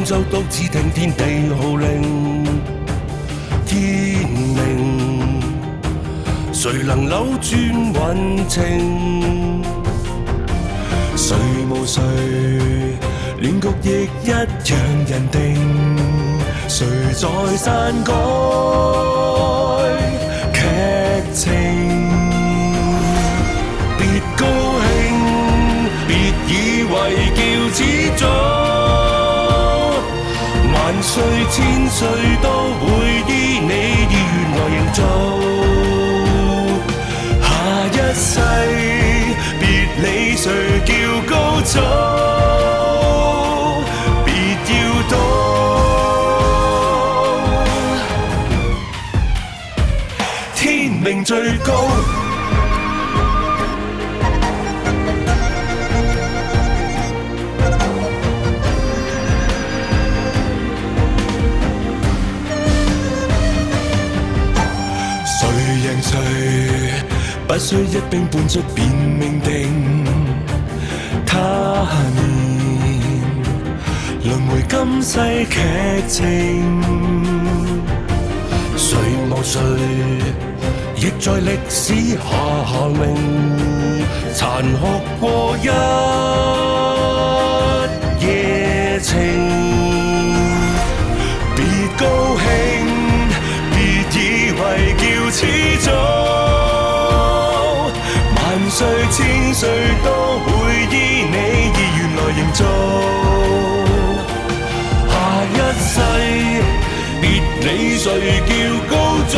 就獨自聽天地號令，天明，誰能扭轉運程？誰無誰，亂局亦一樣人定。誰在篡改劇情？別高興，別以為叫始祖，萬歲千歲都會依你意願來營造。下一世別理誰叫高祖，別要躲，天命最高。誰贏誰，不需一兵半卒便命定。他年輪迴今世劇情，誰無誰，亦在歷史下名，殘酷過一夜情。別高興，別以為叫始祖，萬歲千歲都會依你意願來營造。下一世別理誰叫高祖，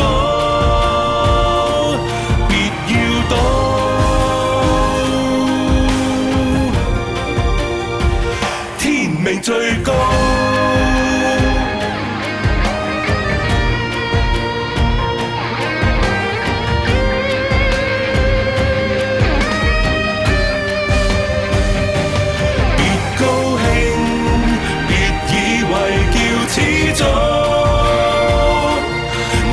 別要躲，天命最高。始祖，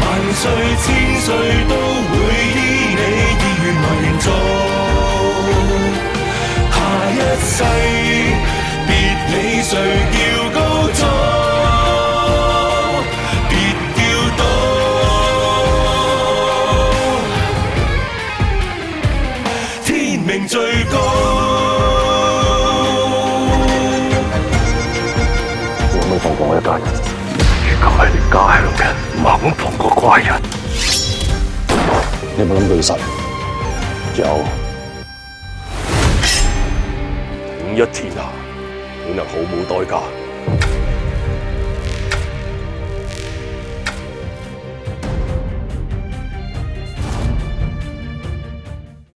萬歲千歲都會依你意願來營造。下一世別理誰叫高祖，別要躲，天命最高。我冇放過我一家人，如果係連家鄉人唔肯放過怪人，你有冇諗過要殺人？有。統一天下，本能毫無代價。